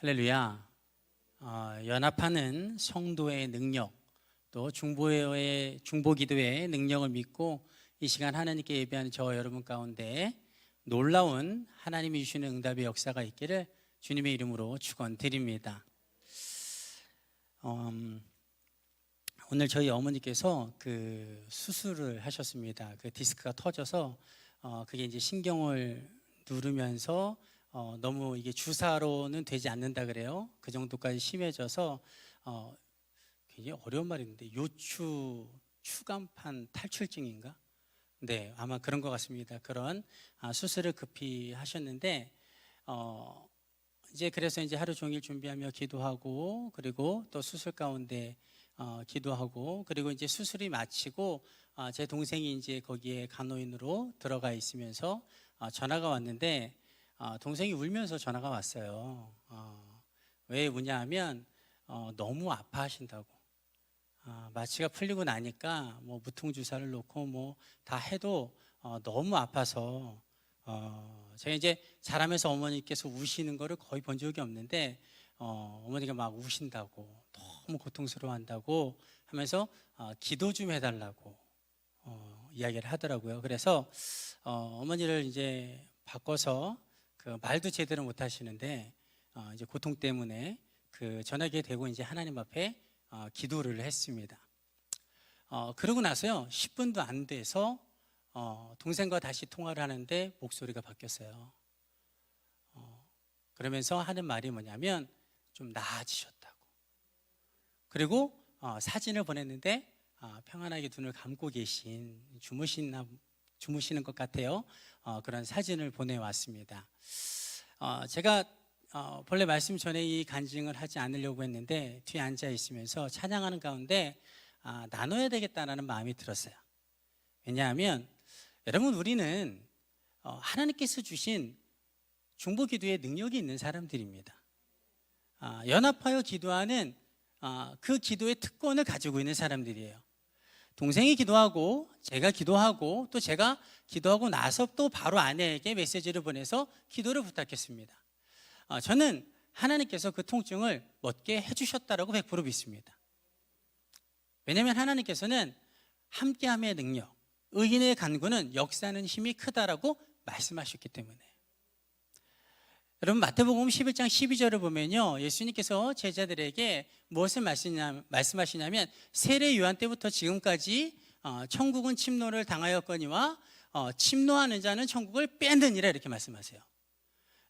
할렐루야. 연합하는 성도의 능력, 또 중보기도의 능력을 믿고 이 시간 하나님께 예배하는 저와 여러분 가운데 놀라운 하나님이 주시는 응답의 역사가 있기를 주님의 이름으로 축원드립니다. 오늘 저희 어머니께서 그 수술을 하셨습니다. 그 디스크가 터져서 그게 이제 신경을 누르면서 너무 이게 주사로는 되지 않는다 그래요. 그 정도까지 심해져서 굉장히 어려운 말인데 요추 추간판 탈출증인가? 네, 아마 그런 것 같습니다. 그런 수술을 급히 하셨는데 이제 그래서 이제 하루 종일 준비하며 기도하고 그리고 또 수술 가운데 기도하고 그리고 이제 수술이 마치고 제 동생이 이제 거기에 간호인으로 들어가 있으면서 전화가 왔는데 동생이 울면서 전화가 왔어요. 왜 우냐 하면 너무 아파하신다고. 마취가 풀리고 나니까 뭐 무통주사를 놓고 뭐 다 해도 너무 아파서 제가 이제 자라면서 어머니께서 우시는 거를 거의 본 적이 없는데 어머니가 막 우신다고 너무 고통스러워한다고 하면서 기도 좀 해달라고 이야기를 하더라고요. 그래서 어머니를 이제 바꿔서 그 말도 제대로 못 하시는데 이제 고통 때문에 그 전화기에 대고 이제 하나님 앞에 기도를 했습니다. 그러고 나서요 10분도 안 돼서 동생과 다시 통화를 하는데 목소리가 바뀌었어요. 그러면서 하는 말이 뭐냐면 좀 나아지셨다고. 그리고 사진을 보냈는데 평안하게 눈을 감고 계신 주무시는 것 같아요. 그런 사진을 보내왔습니다. 제가 본래 말씀 전에 이 간증을 하지 않으려고 했는데 뒤에 앉아 있으면서 찬양하는 가운데 나눠야 되겠다는 마음이 들었어요. 왜냐하면 여러분 우리는 하나님께서 주신 중보기도의 능력이 있는 사람들입니다. 연합하여 기도하는 그 기도의 특권을 가지고 있는 사람들이에요. 동생이 기도하고 제가 기도하고 또 제가 기도하고 나서 또 바로 아내에게 메시지를 보내서 기도를 부탁했습니다. 저는 하나님께서 그 통증을 멎게 해주셨다라고 100% 믿습니다. 왜냐하면 하나님께서는 함께함의 능력, 의인의 간구는 역사하는 힘이 크다라고 말씀하셨기 때문에. 여러분 마태복음 11장 12절을 보면요 예수님께서 제자들에게 무엇을 말씀하시냐면 세례 요한 때부터 지금까지 천국은 침노를 당하였거니와 침노하는 자는 천국을 빼앗느니라 이렇게 말씀하세요.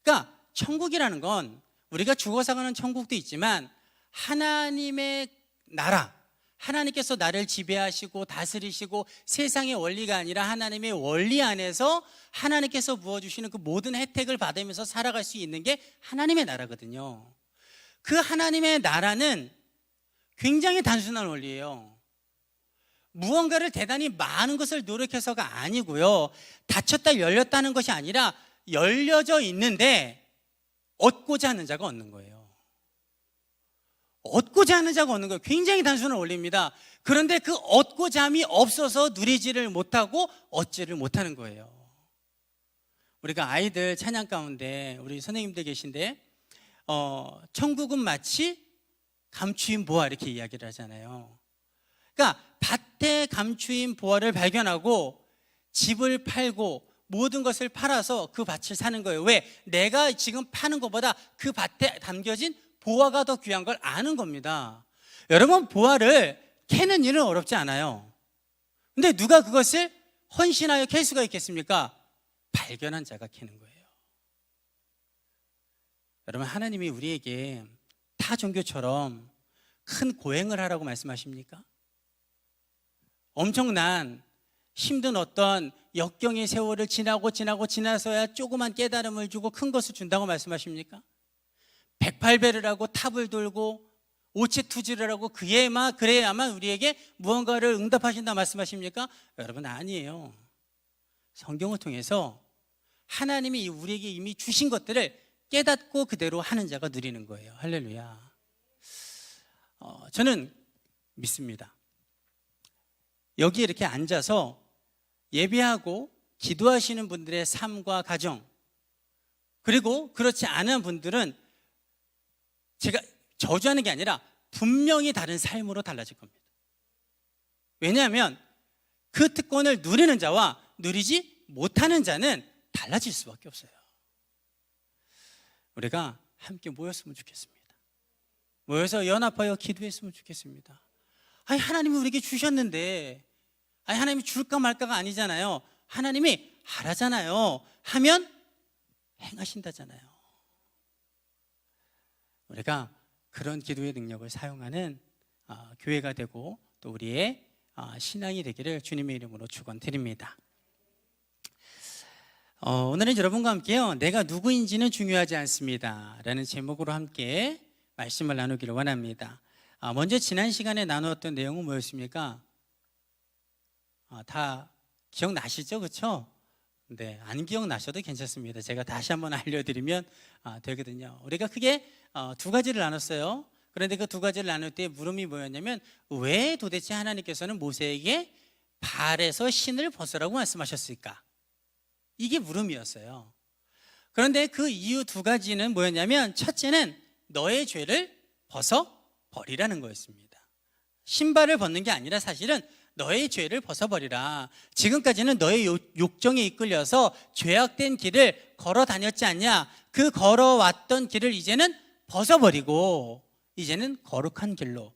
그러니까 천국이라는 건 우리가 죽어서 가는 천국도 있지만 하나님의 나라, 하나님께서 나를 지배하시고 다스리시고 세상의 원리가 아니라 하나님의 원리 안에서 하나님께서 부어주시는 그 모든 혜택을 받으면서 살아갈 수 있는 게 하나님의 나라거든요. 그 하나님의 나라는 굉장히 단순한 원리예요. 무언가를 대단히 많은 것을 노력해서가 아니고요 닫혔다 열렸다는 것이 아니라 열려져 있는데 얻고자 하는 자가 얻는 거예요. 얻고자 하는 자가 얻는 거예요. 굉장히 단순한 원리입니다. 그런데 그 얻고자 함이 없어서 누리지를 못하고 얻지를 못하는 거예요. 우리가 아이들 찬양 가운데 우리 선생님들 계신데 천국은 마치 감추인 보화 이렇게 이야기를 하잖아요. 그러니까 밭에 감추인 보화를 발견하고 집을 팔고 모든 것을 팔아서 그 밭을 사는 거예요. 왜? 내가 지금 파는 것보다 그 밭에 담겨진 보화가 더 귀한 걸 아는 겁니다. 여러분 보화를 캐는 일은 어렵지 않아요. 근데 누가 그것을 헌신하여 캘 수가 있겠습니까? 발견한 자가 캐는 거예요. 여러분 하나님이 우리에게 타 종교처럼 큰 고행을 하라고 말씀하십니까? 엄청난 힘든 어떤 역경의 세월을 지나서야 조그만 깨달음을 주고 큰 것을 준다고 말씀하십니까? 108배를 하고 탑을 돌고 오체투지를 하고 그래야만 우리에게 무언가를 응답하신다 말씀하십니까? 여러분 아니에요. 성경을 통해서 하나님이 우리에게 이미 주신 것들을 깨닫고 그대로 하는 자가 누리는 거예요. 할렐루야. 저는 믿습니다. 여기 이렇게 앉아서 예배하고 기도하시는 분들의 삶과 가정, 그리고 그렇지 않은 분들은 제가 저주하는 게 아니라 분명히 다른 삶으로 달라질 겁니다. 왜냐하면 그 특권을 누리는 자와 누리지 못하는 자는 달라질 수밖에 없어요. 우리가 함께 모였으면 좋겠습니다. 모여서 연합하여 기도했으면 좋겠습니다. 아니, 하나님이 우리에게 주셨는데, 아니, 하나님이 줄까 말까가 아니잖아요. 하나님이 하라잖아요. 하면 행하신다잖아요. 우리가 그런 기도의 능력을 사용하는 교회가 되고 또 우리의 신앙이 되기를 주님의 이름으로 축원드립니다. 오늘은 여러분과 함께요, 내가 누구인지는 중요하지 않습니다 라는 제목으로 함께 말씀을 나누기를 원합니다. 먼저 지난 시간에 나누었던 내용은 뭐였습니까? 다 기억나시죠? 그렇죠? 네, 안 기억나셔도 괜찮습니다. 제가 다시 한번 알려드리면 되거든요. 우리가 크게 두 가지를 나눴어요. 그런데 그 두 가지를 나눌 때 물음이 뭐였냐면, 왜 도대체 하나님께서는 모세에게 발에서 신을 벗으라고 말씀하셨을까? 이게 물음이었어요. 그런데 그 이유 두 가지는 뭐였냐면, 첫째는 너의 죄를 벗어버리라는 거였습니다. 신발을 벗는 게 아니라 사실은 너의 죄를 벗어버리라. 지금까지는 너의 욕정에 이끌려서 죄악된 길을 걸어 다녔지 않냐? 그 걸어왔던 길을 이제는 벗어버리고 이제는 거룩한 길로,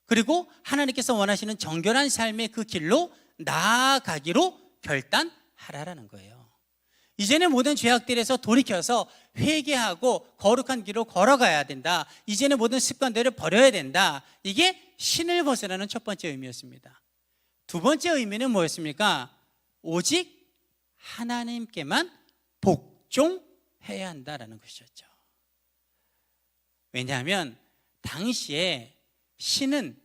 그리고 하나님께서 원하시는 정결한 삶의 그 길로 나아가기로 결단하라라는 거예요. 이제는 모든 죄악들에서 돌이켜서 회개하고 거룩한 길로 걸어가야 된다. 이제는 모든 습관들을 버려야 된다. 이게 신을 벗으라는 첫 번째 의미였습니다. 두 번째 의미는 뭐였습니까? 오직 하나님께만 복종해야 한다라는 것이었죠. 왜냐하면 당시에 신은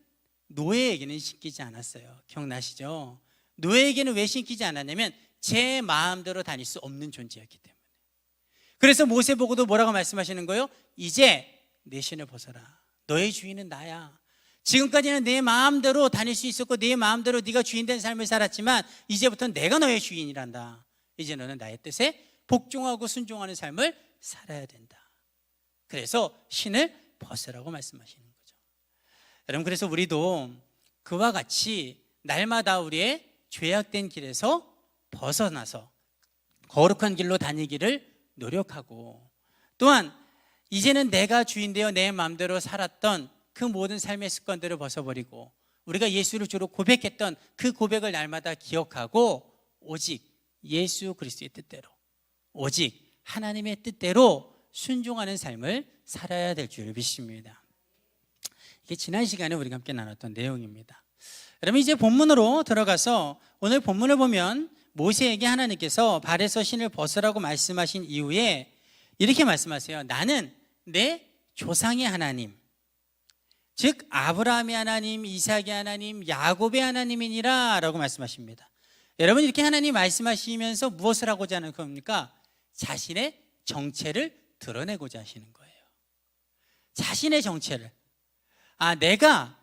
노예에게는 신기지 않았어요. 기억나시죠? 노예에게는 왜 신기지 않았냐면 제 마음대로 다닐 수 없는 존재였기 때문에. 그래서 모세 보고도 뭐라고 말씀하시는 거예요? 이제 내 신을 벗어라. 너의 주인은 나야. 지금까지는 내 마음대로 다닐 수 있었고 내 마음대로 네가 주인된 삶을 살았지만 이제부터는 내가 너의 주인이란다. 이제 너는 나의 뜻에 복종하고 순종하는 삶을 살아야 된다. 그래서 신을 벗으라고 말씀하시는 거죠. 여러분, 그래서 우리도 그와 같이 날마다 우리의 죄악된 길에서 벗어나서 거룩한 길로 다니기를 노력하고, 또한 이제는 내가 주인 되어 내 마음대로 살았던 그 모든 삶의 습관들을 벗어버리고 우리가 예수를 주로 고백했던 그 고백을 날마다 기억하고 오직 예수 그리스도의 뜻대로, 오직 하나님의 뜻대로 순종하는 삶을 살아야 될 줄 믿습니다. 이게 지난 시간에 우리가 함께 나눴던 내용입니다. 여러분, 이제 본문으로 들어가서 오늘 본문을 보면 모세에게 하나님께서 발에서 신을 벗으라고 말씀하신 이후에 이렇게 말씀하세요. 나는 내 조상의 하나님, 즉 아브라함의 하나님, 이삭의 하나님, 야곱의 하나님이니라 라고 말씀하십니다. 여러분, 이렇게 하나님 말씀하시면서 무엇을 하고자 하는 겁니까? 자신의 정체를 드러내고자 하시는 거예요. 자신의 정체를, 내가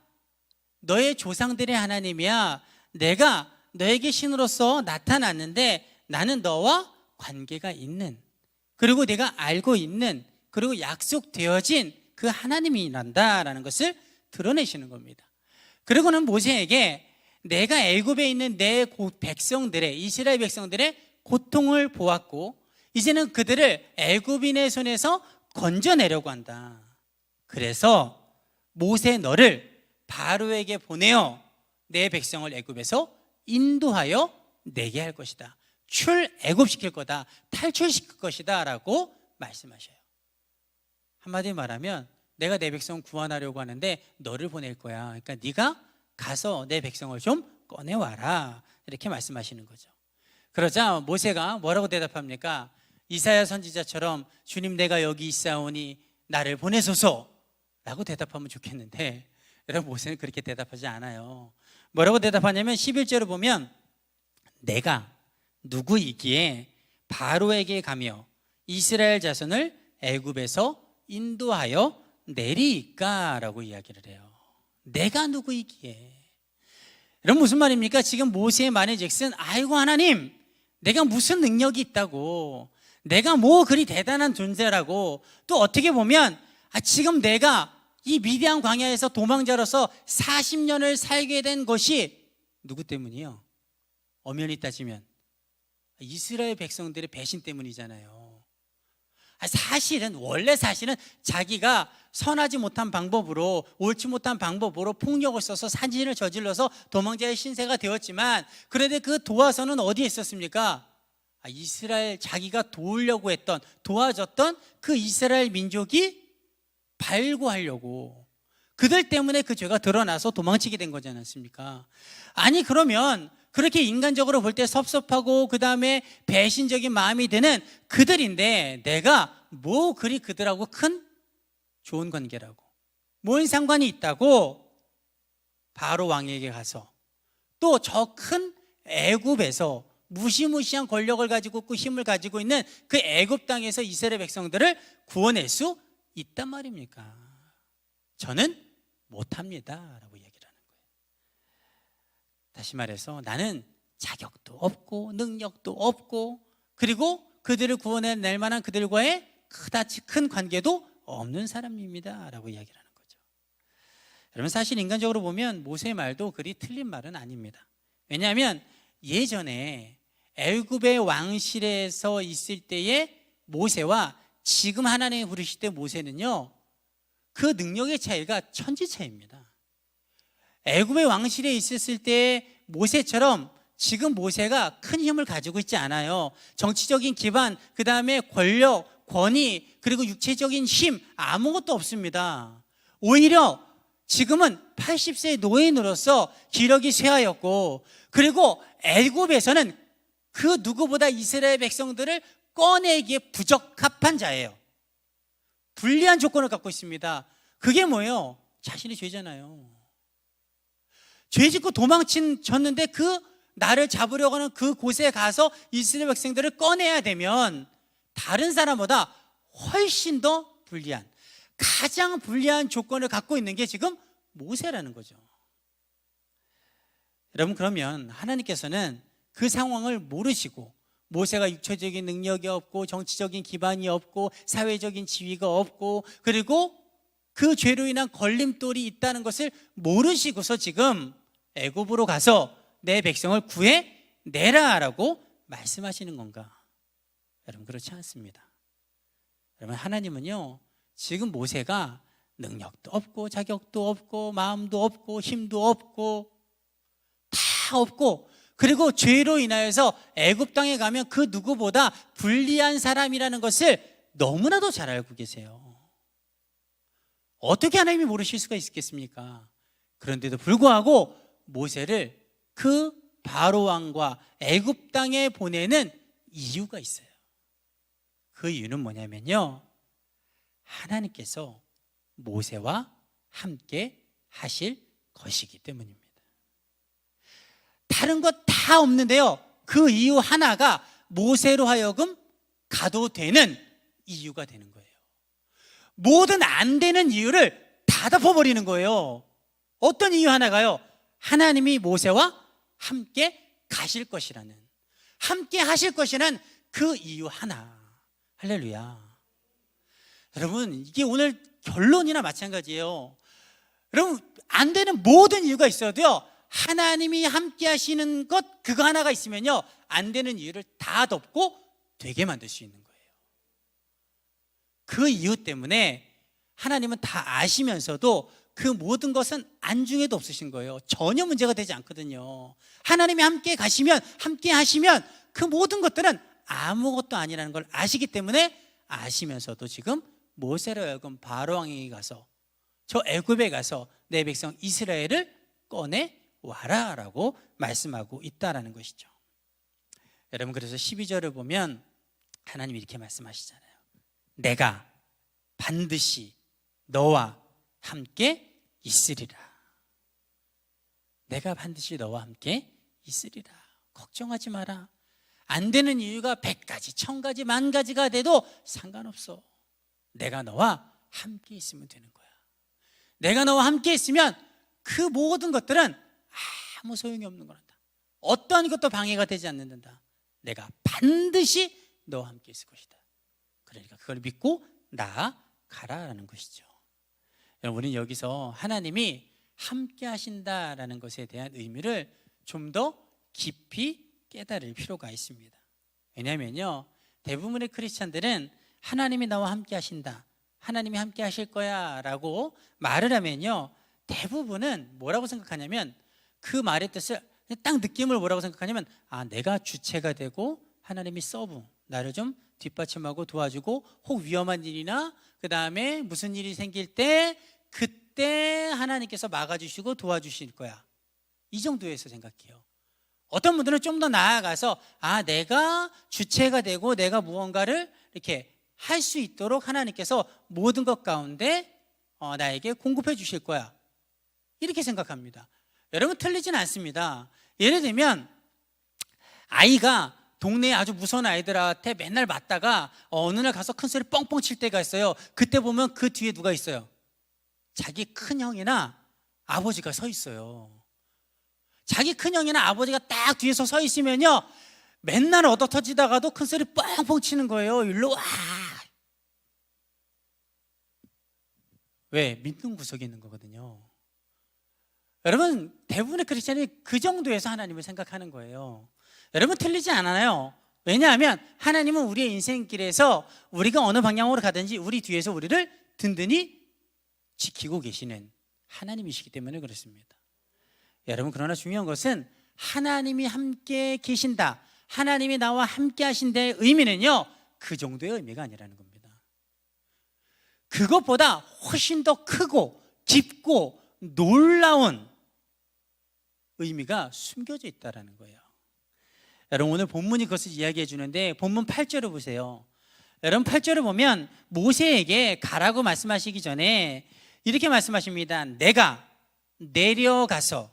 너의 조상들의 하나님이야. 내가 너에게 신으로서 나타났는데 나는 너와 관계가 있는, 그리고 내가 알고 있는, 그리고 약속되어진 그 하나님이란다라는 것을 드러내시는 겁니다. 그리고는 모세에게 내가 애굽에 있는 내 백성들의, 이스라엘 백성들의 고통을 보았고 이제는 그들을 애굽인의 손에서 건져내려고 한다. 그래서 모세, 너를 바로에게 보내어 내 백성을 애굽에서 인도하여 내게 할 것이다. 출애굽시킬 거다. 탈출시킬 것이다 라고 말씀하셔요. 한마디로 말하면 내가 내 백성 구원하려고 하는데 너를 보낼 거야. 그러니까 네가 가서 내 백성을 좀 꺼내와라. 이렇게 말씀하시는 거죠. 그러자 모세가 뭐라고 대답합니까? 이사야 선지자처럼 주님, 내가 여기 있사오니 나를 보내소서 라고 대답하면 좋겠는데, 여러분, 모세는 그렇게 대답하지 않아요. 뭐라고 대답하냐면 11절을 보면 내가 누구이기에 바로에게 가며 이스라엘 자손을 애굽에서 인도하여 내리까 라고 이야기를 해요. 내가 누구이기에. 여러분, 무슨 말입니까? 지금 모세의 말의 즉슨, 아이고 하나님, 내가 무슨 능력이 있다고, 내가 뭐 그리 대단한 존재라고, 또 어떻게 보면 지금 내가 이 미디안 광야에서 도망자로서 40년을 살게 된 것이 누구 때문이요? 엄연히 따지면 이스라엘 백성들의 배신 때문이잖아요. 원래 사실은 자기가 선하지 못한 방법으로, 옳지 못한 방법으로 폭력을 써서 산진을 저질러서 도망자의 신세가 되었지만, 그런데 그 도와서는 어디에 있었습니까? 이스라엘, 자기가 도우려고 했던, 도와줬던 그 이스라엘 민족이 발구하려고, 그들 때문에 그 죄가 드러나서 도망치게 된 거지 않습니까? 그러면 그렇게 인간적으로 볼 때 섭섭하고 그 다음에 배신적인 마음이 드는 그들인데, 내가 뭐 그리 그들하고 큰 좋은 관계라고, 뭔 상관이 있다고 바로 왕에게 가서 또 저 큰 애굽에서 무시무시한 권력을 가지고 있고 힘을 가지고 있는 그 애굽 땅에서 이스라엘 백성들을 구원할 수 있단 말입니까? 저는 못합니다 라고 얘기를 하는 거예요. 다시 말해서 나는 자격도 없고 능력도 없고, 그리고 그들을 구원해낼 만한 그들과의 그다지 큰 관계도 없는 사람입니다 라고 이야기를 하는 거죠. 여러분, 사실 인간적으로 보면 모세의 말도 그리 틀린 말은 아닙니다. 왜냐하면 예전에 애굽의 왕실에서 있을 때의 모세와 지금 하나님이 부르실 때 모세는요, 그 능력의 차이가 천지 차이입니다. 애굽의 왕실에 있었을 때 모세처럼 지금 모세가 큰 힘을 가지고 있지 않아요. 정치적인 기반, 그 다음에 권력, 권위, 그리고 육체적인 힘, 아무것도 없습니다. 오히려 지금은 80세의 노인으로서 기력이 쇠하였고, 그리고 애굽에서는 그 누구보다 이스라엘 백성들을 꺼내기에 부적합한 자예요. 불리한 조건을 갖고 있습니다. 그게 뭐예요? 자신의 죄잖아요. 죄 짓고 도망쳤는데 그 나를 잡으려고 하는 그 곳에 가서 이스라엘 백성들을 꺼내야 되면 다른 사람보다 훨씬 더 불리한, 가장 불리한 조건을 갖고 있는 게 지금 모세라는 거죠. 여러분, 그러면 하나님께서는 그 상황을 모르시고, 모세가 육체적인 능력이 없고 정치적인 기반이 없고 사회적인 지위가 없고, 그리고 그 죄로 인한 걸림돌이 있다는 것을 모르시고서 지금 애굽으로 가서 내 백성을 구해내라라고 말씀하시는 건가? 여러분, 그렇지 않습니다. 여러분, 하나님은요, 지금 모세가 능력도 없고 자격도 없고 마음도 없고 힘도 없고 다 없고, 그리고 죄로 인하여서 애굽 땅에 가면 그 누구보다 불리한 사람이라는 것을 너무나도 잘 알고 계세요. 어떻게 하나님이 모르실 수가 있겠습니까? 그런데도 불구하고 모세를 그 바로 왕과 애굽 땅에 보내는 이유가 있어요. 그 이유는 뭐냐면요, 하나님께서 모세와 함께 하실 것이기 때문입니다. 다른 것 다 없는데요, 그 이유 하나가 모세로 하여금 가도 되는 이유가 되는 거예요. 모든 안 되는 이유를 다 덮어버리는 거예요. 어떤 이유 하나가요? 하나님이 모세와 함께 가실 것이라는, 함께 하실 것이라는 그 이유 하나. 할렐루야. 여러분, 이게 오늘 결론이나 마찬가지예요. 여러분, 안 되는 모든 이유가 있어도요, 하나님이 함께 하시는 것 그거 하나가 있으면요, 안 되는 이유를 다 덮고 되게 만들 수 있는 거예요. 그 이유 때문에 하나님은 다 아시면서도 그 모든 것은 안중에도 없으신 거예요. 전혀 문제가 되지 않거든요. 하나님이 함께 가시면, 함께 하시면 그 모든 것들은 아무것도 아니라는 걸 아시기 때문에, 아시면서도 지금 모세로 하여금 바로 왕에게 가서, 저 애굽에 가서 내 백성 이스라엘을 꺼내 와라라고 말씀하고 있다라는 것이죠. 여러분, 그래서 12절을 보면 하나님이 이렇게 말씀하시잖아요. 내가 반드시 너와 함께 있으리라. 내가 반드시 너와 함께 있으리라. 걱정하지 마라. 안 되는 이유가 100가지, 1000가지, 10,000가지가 돼도 상관없어. 내가 너와 함께 있으면 되는 거야. 내가 너와 함께 있으면 그 모든 것들은 아무 소용이 없는 거란다. 어떠한 것도 방해가 되지 않는다. 내가 반드시 너와 함께 있을 것이다. 그러니까 그걸 믿고 나아가라 가라라는 것이죠. 여러분, 우리는 여기서 하나님이 함께 하신다라는 것에 대한 의미를 좀 더 깊이 깨달을 필요가 있습니다. 왜냐하면요, 대부분의 크리스찬들은 하나님이 나와 함께 하신다, 하나님이 함께 하실 거야 라고 말을 하면요, 대부분은 뭐라고 생각하냐면, 그 말의 뜻을 딱 느낌을 뭐라고 생각하냐면, 내가 주체가 되고 하나님이 서브, 나를 좀 뒷받침하고 도와주고, 혹 위험한 일이나 그 다음에 무슨 일이 생길 때 그때 하나님께서 막아주시고 도와주실 거야, 이 정도에서 생각해요. 어떤 분들은 좀 더 나아가서 내가 주체가 되고 내가 무언가를 이렇게 할 수 있도록 하나님께서 모든 것 가운데 나에게 공급해 주실 거야, 이렇게 생각합니다. 여러분, 틀리진 않습니다. 예를 들면 아이가 동네에 아주 무서운 아이들한테 맨날 맞다가 어느 날 가서 큰 소리 뻥뻥 칠 때가 있어요. 그때 보면 그 뒤에 누가 있어요? 자기 큰형이나 아버지가 서 있어요. 자기 큰형이나 아버지가 딱 뒤에서 서 있으면요, 맨날 얻어 터지다가도 큰 소리 뻥뻥 치는 거예요. 일로 와. 왜? 믿는 구석에 있는 거거든요. 여러분, 대부분의 크리스찬이 그 정도에서 하나님을 생각하는 거예요. 여러분, 틀리지 않아요. 왜냐하면 하나님은 우리의 인생길에서 우리가 어느 방향으로 가든지 우리 뒤에서 우리를 든든히 지키고 계시는 하나님이시기 때문에 그렇습니다. 여러분, 그러나 중요한 것은 하나님이 함께 계신다, 하나님이 나와 함께 하신다의 의미는요, 그 정도의 의미가 아니라는 겁니다. 그것보다 훨씬 더 크고 깊고 놀라운 의미가 숨겨져 있다는 거예요. 여러분, 오늘 본문이 그것을 이야기해 주는데, 본문 8절을 보세요. 여러분, 8절을 보면 모세에게 가라고 말씀하시기 전에 이렇게 말씀하십니다. 내가 내려가서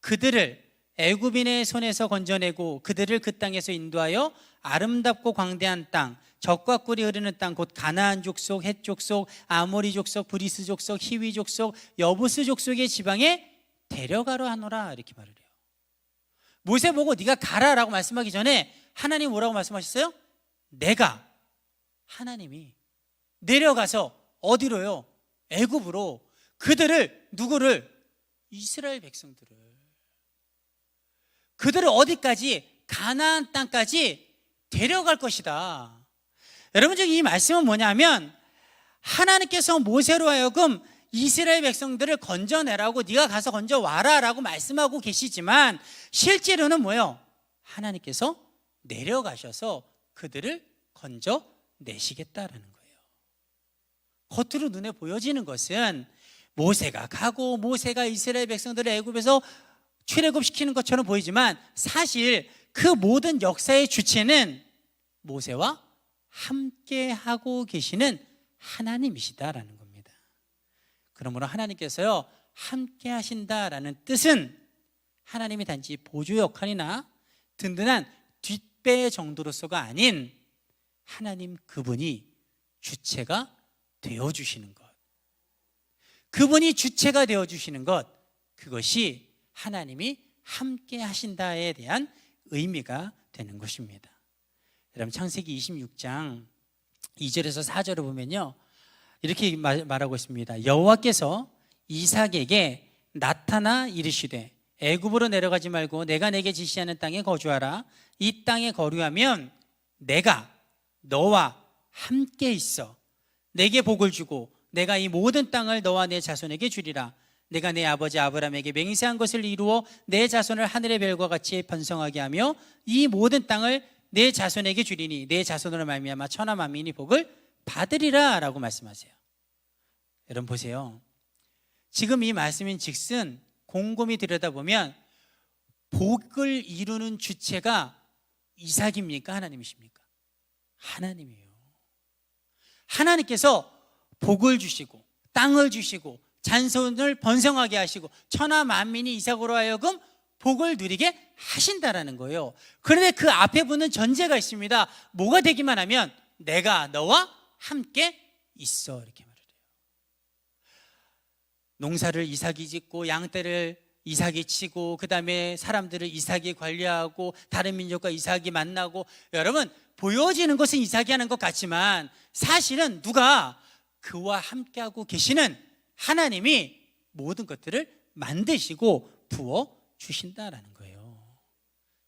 그들을 애굽인의 손에서 건져내고 그들을 그 땅에서 인도하여 아름답고 광대한 땅, 젖과 꿀이 흐르는 땅, 곧 가나안 족속, 헷 족속, 아모리 족속, 브리스 족속, 히위 족속, 여부스 족속의 지방에 데려가려 하노라, 이렇게 말을 해요. 모세 보고 네가 가라라고 말씀하기 전에 하나님 뭐라고 말씀하셨어요? 내가, 하나님이 내려가서 어디로요? 애굽으로 그들을, 누구를? 이스라엘 백성들을, 그들을 어디까지? 가나안 땅까지 데려갈 것이다. 여러분, 지금 이 말씀은 뭐냐면, 하나님께서 모세로 하여금 이스라엘 백성들을 건져내라고, 네가 가서 건져와라 라고 말씀하고 계시지만, 실제로는 뭐예요? 하나님께서 내려가셔서 그들을 건져내시겠다라는 거예요. 겉으로 눈에 보여지는 것은 모세가 가고 모세가 이스라엘 백성들을 애굽에서 출애굽시키는 것처럼 보이지만, 사실 그 모든 역사의 주체는 모세와 함께 하고 계시는 하나님이시다라는 겁니다. 그러므로 하나님께서요, 함께 하신다라는 뜻은 하나님이 단지 보조 역할이나 든든한 뒷배 정도로서가 아닌, 하나님 그분이 주체가 되어주시는 것, 그분이 주체가 되어주시는 것, 그것이 하나님이 함께 하신다에 대한 의미가 되는 것입니다. 여러분, 창세기 26장 2절에서 4절을 보면요, 이렇게 말하고 있습니다. 여호와께서 이삭에게 나타나 이르시되 애굽으로 내려가지 말고 내가 내게 지시하는 땅에 거주하라. 이 땅에 거류하면 내가 너와 함께 있어 내게 복을 주고 내가 이 모든 땅을 너와 내 자손에게 주리라. 내가 내 아버지 아브라함에게 맹세한 것을 이루어 내 자손을 하늘의 별과 같이 번성하게 하며 이 모든 땅을 내 자손에게 주리니 내 자손으로 말미암아 천하 만민이 복을 받으리라 라고 말씀하세요. 여러분 보세요. 지금 이 말씀인 즉슨 곰곰이 들여다보면 복을 이루는 주체가 이삭입니까? 하나님이십니까? 하나님이에요. 하나님께서 복을 주시고 땅을 주시고 잔손을 번성하게 하시고 천하 만민이 이삭으로 하여금 복을 누리게 하신다라는 거예요. 그런데 그 앞에 붙는 전제가 있습니다. 뭐가 되기만 하면 내가 너와 함께 있어, 이렇게 말을 해요. 농사를 이삭이 짓고 양떼를 이삭이 치고 그 다음에 사람들을 이삭이 관리하고 다른 민족과 이삭이 만나고, 여러분 보여지는 것은 이삭이 하는 것 같지만 사실은 누가 그와 함께하고 계시는 하나님이 모든 것들을 만드시고 부어 주신다라는 거예요.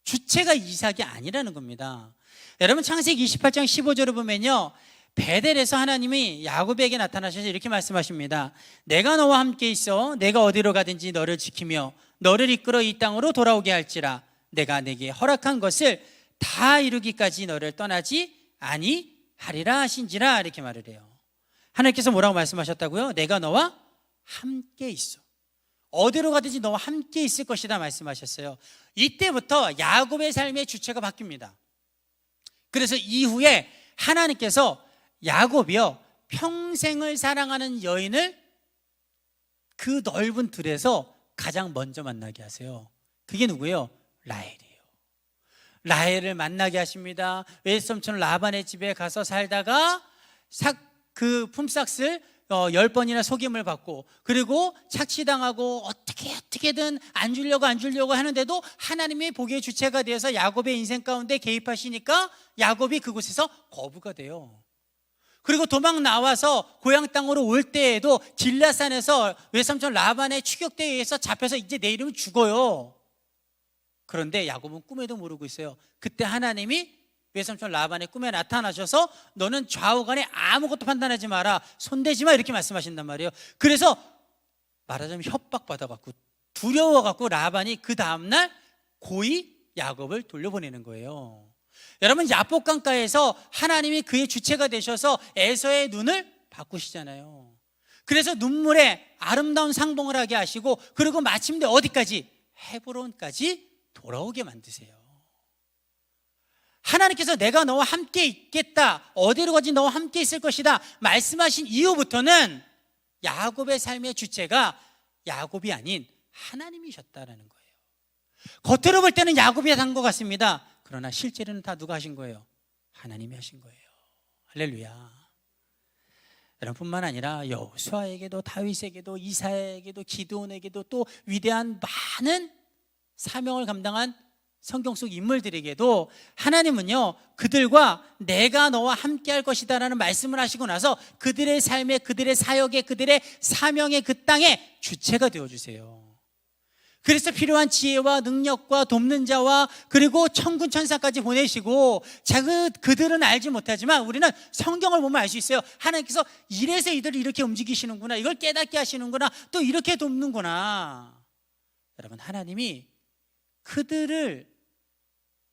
주체가 이삭이 아니라는 겁니다. 여러분 창세기 28장 15절을 보면요, 베델에서 하나님이 야곱에게 나타나셔서 이렇게 말씀하십니다. 내가 너와 함께 있어 내가 어디로 가든지 너를 지키며 너를 이끌어 이 땅으로 돌아오게 할지라. 내가 내게 허락한 것을 다 이루기까지 너를 떠나지 아니하리라 하신지라. 이렇게 말을 해요. 하나님께서 뭐라고 말씀하셨다고요? 내가 너와 함께 있어. 어디로 가든지 너와 함께 있을 것이다 말씀하셨어요. 이때부터 야곱의 삶의 주체가 바뀝니다. 그래서 이후에 하나님께서 야곱이요, 평생을 사랑하는 여인을 그 넓은 들에서 가장 먼저 만나게 하세요. 그게 누구예요? 라헬이에요. 라헬을 만나게 하십니다. 외삼촌 라반의 집에 가서 살다가 그 품삯을 10번이나 속임을 받고, 그리고 착취당하고 어떻게든 안 주려고 하는데도 하나님이 복의 주체가 되어서 야곱의 인생 가운데 개입하시니까 야곱이 그곳에서 거부가 돼요. 그리고 도망 나와서 고향 땅으로 올 때에도 길라산에서 외삼촌 라반의 추격대에 의해서 잡혀서 이제 내일이면 죽어요. 그런데 야곱은 꿈에도 모르고 있어요. 그때 하나님이 외삼촌 라반의 꿈에 나타나셔서 너는 좌우간에 아무것도 판단하지 마라, 손대지 마, 이렇게 말씀하신단 말이에요. 그래서 말하자면 협박받아갖고 두려워갖고 라반이 그 다음날 고이 야곱을 돌려보내는 거예요. 여러분, 야복강가에서 하나님이 그의 주체가 되셔서 에서의 눈을 바꾸시잖아요. 그래서 눈물에 아름다운 상봉을 하게 하시고, 그리고 마침내 어디까지? 헤브론까지 돌아오게 만드세요. 하나님께서 내가 너와 함께 있겠다, 어디로 가지 너와 함께 있을 것이다 말씀하신 이후부터는 야곱의 삶의 주체가 야곱이 아닌 하나님이셨다라는 거예요. 겉으로 볼 때는 야곱이 한 것 같습니다. 그러나 실제로는 다 누가 하신 거예요? 하나님이 하신 거예요. 할렐루야. 여러분, 뿐만 아니라 여호수아에게도 다윗에게도 이사야에게도 기드온에게도 또 위대한 많은 사명을 감당한 성경 속 인물들에게도 하나님은요, 그들과 내가 너와 함께 할 것이다 라는 말씀을 하시고 나서 그들의 삶에, 그들의 사역에, 그들의 사명의 그 땅에 주체가 되어주세요. 그래서 필요한 지혜와 능력과 돕는 자와 그리고 천군 천사까지 보내시고, 그들은 알지 못하지만 우리는 성경을 보면 알 수 있어요. 하나님께서 이래서 이들을 이렇게 움직이시는구나, 이걸 깨닫게 하시는구나, 또 이렇게 돕는구나. 여러분, 하나님이 그들을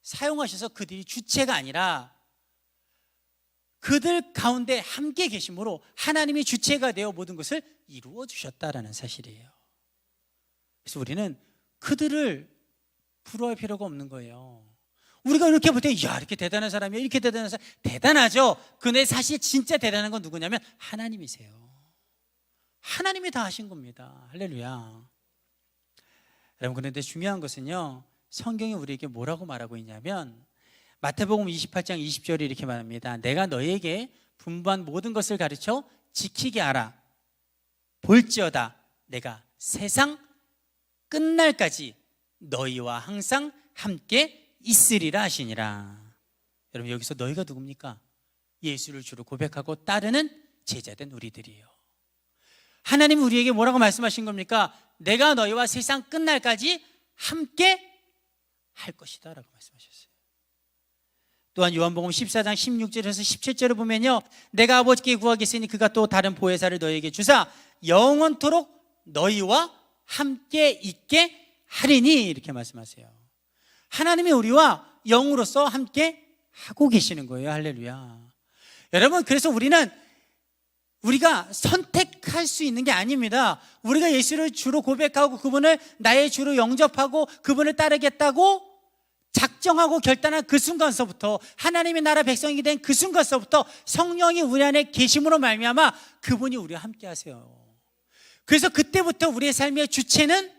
사용하셔서 그들이 주체가 아니라 그들 가운데 함께 계심으로 하나님이 주체가 되어 모든 것을 이루어 주셨다라는 사실이에요. 그래서 우리는 그들을 부러워할 필요가 없는 거예요. 우리가 이렇게 볼 때, 야, 이렇게 대단한 사람이야, 이렇게 대단한 사람, 대단하죠. 근데 사실 진짜 대단한 건 누구냐면 하나님이세요. 하나님이 다 하신 겁니다. 할렐루야. 여러분, 그런데 중요한 것은요, 성경이 우리에게 뭐라고 말하고 있냐면 마태복음 28장 20절에 이렇게 말합니다. 내가 너희에게 분부한 모든 것을 가르쳐 지키게 하라. 볼지어다 내가 세상 끝날까지 너희와 항상 함께 있으리라 하시니라. 여러분, 여기서 너희가 누굽니까? 예수를 주로 고백하고 따르는 제자된 우리들이에요. 하나님이 우리에게 뭐라고 말씀하신 겁니까? 내가 너희와 세상 끝날까지 함께 할 것이다 라고 말씀하셨어요. 또한 요한복음 14장 16절에서 17절을 보면요, 내가 아버지께 구하겠으니 그가 또 다른 보혜사를 너희에게 주사 영원토록 너희와 함께 있게 하리니, 이렇게 말씀하세요. 하나님이 우리와 영으로서 함께 하고 계시는 거예요. 할렐루야. 여러분, 그래서 우리가 선택할 수 있는 게 아닙니다. 우리가 예수를 주로 고백하고 그분을 나의 주로 영접하고 그분을 따르겠다고 작정하고 결단한 그 순간서부터, 하나님의 나라 백성이 된 그 순간서부터 성령이 우리 안에 계심으로 말미암아 그분이 우리와 함께 하세요. 그래서 그때부터 우리의 삶의 주체는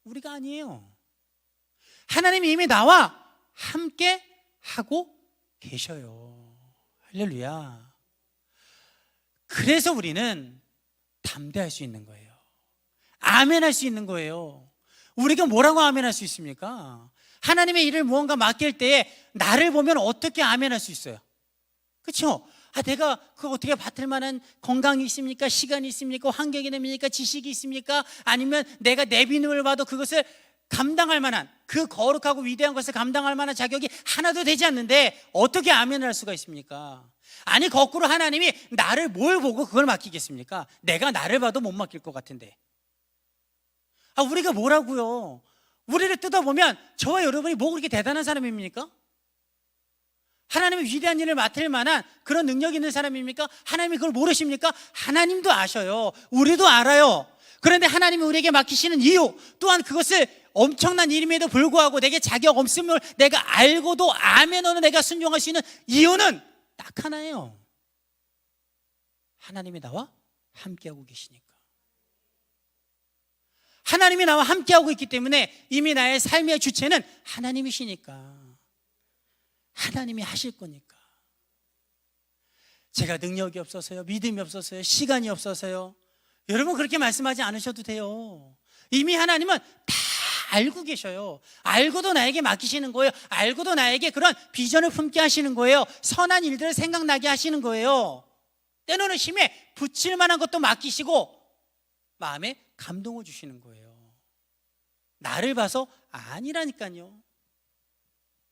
우리가 아니에요. 하나님이 이미 나와 함께 하고 계셔요. 할렐루야. 그래서 우리는 담대할 수 있는 거예요. 아멘할 수 있는 거예요. 우리가 뭐라고 아멘할 수 있습니까? 하나님의 일을 무언가 맡길 때에 나를 보면 어떻게 아멘할 수 있어요? 그렇죠? 내가 그거 어떻게 받을 만한 건강이 있습니까? 시간이 있습니까? 환경이 됩니까? 지식이 있습니까? 아니면 내가 내비누를 봐도 그것을 감당할 만한, 그 거룩하고 위대한 것을 감당할 만한 자격이 하나도 되지 않는데 어떻게 아멘을 할 수가 있습니까? 아니, 거꾸로 하나님이 나를 뭘 보고 그걸 맡기겠습니까? 내가 나를 봐도 못 맡길 것 같은데. 우리가 뭐라고요? 우리를 뜯어보면 저와 여러분이 뭐 그렇게 대단한 사람입니까? 하나님의 위대한 일을 맡을 만한 그런 능력이 있는 사람입니까? 하나님이 그걸 모르십니까? 하나님도 아셔요. 우리도 알아요. 그런데 하나님이 우리에게 맡기시는 이유, 또한 그것을 엄청난 일임에도 불구하고 내게 자격 없음을 내가 알고도 아멘으로 내가 순종할 수 있는 이유는 딱 하나예요. 하나님이 나와 함께하고 계시니까. 하나님이 나와 함께하고 있기 때문에 이미 나의 삶의 주체는 하나님이시니까. 하나님이 하실 거니까. 제가 능력이 없어서요, 믿음이 없어서요, 시간이 없어서요, 여러분 그렇게 말씀하지 않으셔도 돼요. 이미 하나님은 다 알고 계셔요. 알고도 나에게 맡기시는 거예요. 알고도 나에게 그런 비전을 품게 하시는 거예요. 선한 일들을 생각나게 하시는 거예요. 때로는 힘에 붙일 만한 것도 맡기시고 마음에 감동을 주시는 거예요. 나를 봐서 아니라니까요.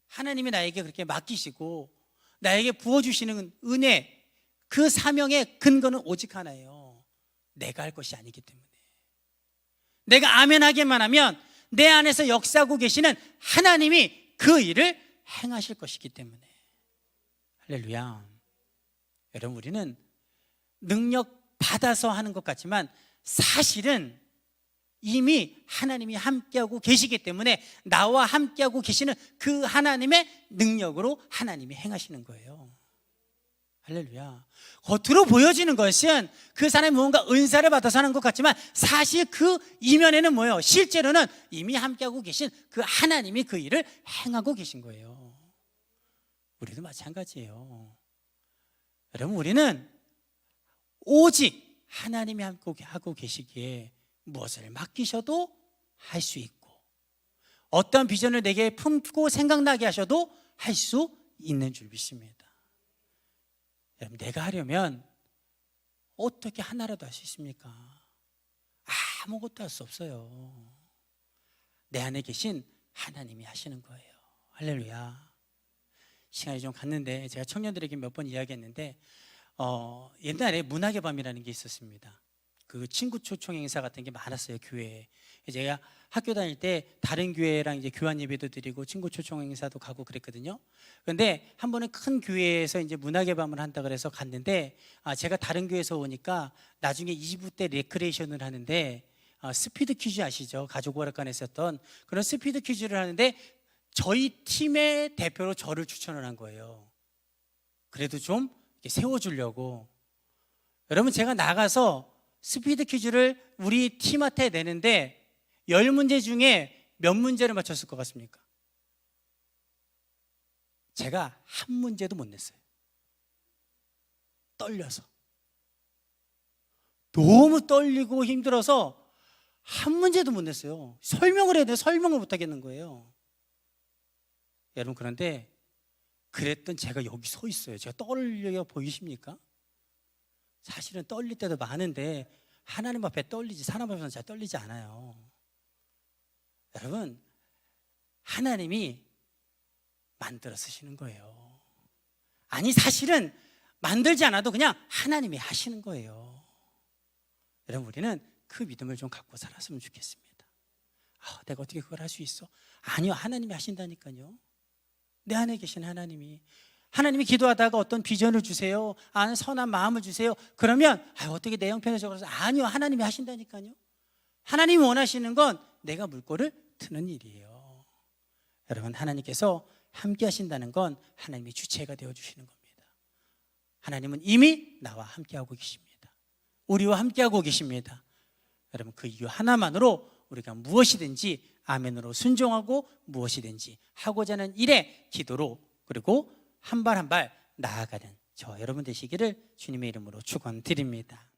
하나님이 나에게 그렇게 맡기시고 나에게 부어주시는 은혜, 그 사명의 근거는 오직 하나예요. 내가 할 것이 아니기 때문에. 내가 아멘하기만 하면 내 안에서 역사하고 계시는 하나님이 그 일을 행하실 것이기 때문에. 할렐루야. 여러분, 우리는 능력 받아서 하는 것 같지만 사실은 이미 하나님이 함께하고 계시기 때문에 나와 함께하고 계시는 그 하나님의 능력으로 하나님이 행하시는 거예요. 할렐루야. 겉으로 보여지는 것은 그 사람이 뭔가 은사를 받아서 하는 것 같지만 사실 그 이면에는 뭐예요? 실제로는 이미 함께하고 계신 그 하나님이 그 일을 행하고 계신 거예요. 우리도 마찬가지예요. 여러분, 우리는 오직 하나님이 함께하고 계시기에 무엇을 맡기셔도 할 수 있고, 어떤 비전을 내게 품고 생각나게 하셔도 할 수 있는 줄 믿습니다. 여러분, 내가 하려면 어떻게 하나라도 할 수 있습니까? 아무것도 할 수 없어요. 내 안에 계신 하나님이 하시는 거예요. 할렐루야. 시간이 좀 갔는데 제가 청년들에게 몇 번 이야기했는데 옛날에 문학의 밤이라는 게 있었습니다. 그 친구 초청 행사 같은 게 많았어요, 교회에. 제가 학교 다닐 때 다른 교회랑 이제 교환 예배도 드리고 친구 초청 행사도 가고 그랬거든요. 그런데 한 번은 큰 교회에서 이제 문학의 밤을 한다 그래서 갔는데 제가 다른 교회에서 오니까 나중에 2부 때 레크레이션을 하는데 스피드 퀴즈 아시죠? 가족 오락관에 있었던 그런 스피드 퀴즈를 하는데 저희 팀의 대표로 저를 추천을 한 거예요. 그래도 좀 세워주려고. 여러분, 제가 나가서 스피드 퀴즈를 우리 팀한테 내는데 10문제 중에 몇 문제를 맞췄을 것 같습니까? 제가 한 문제도 못 냈어요. 떨려서. 너무 떨리고 힘들어서 한 문제도 못 냈어요. 설명을 해야 돼요. 설명을 못 하겠는 거예요. 여러분, 그런데 그랬던 제가 여기 서 있어요. 제가 떨려 보이십니까? 사실은 떨릴 때도 많은데 하나님 앞에 떨리지, 사람 앞에서는 잘 떨리지 않아요. 여러분, 하나님이 만들어 쓰시는 거예요. 아니, 사실은 만들지 않아도 그냥 하나님이 하시는 거예요. 여러분, 우리는 그 믿음을 좀 갖고 살았으면 좋겠습니다. 내가 어떻게 그걸 할 수 있어? 아니요, 하나님이 하신다니까요. 내 안에 계신 하나님이 기도하다가 어떤 비전을 주세요, 선한 마음을 주세요. 그러면 어떻게 내 형편에 적어서, 아니요, 하나님이 하신다니까요. 하나님이 원하시는 건 내가 물꼬를 트는 일이에요. 여러분, 하나님께서 함께 하신다는 건 하나님이 주체가 되어주시는 겁니다. 하나님은 이미 나와 함께하고 계십니다. 우리와 함께하고 계십니다. 여러분, 그 이유 하나만으로 우리가 무엇이든지 아멘으로 순종하고 무엇이든지 하고자 하는 일에 기도로, 그리고 한 발 한 발 나아가는 저 여러분 되시기를 주님의 이름으로 축원드립니다.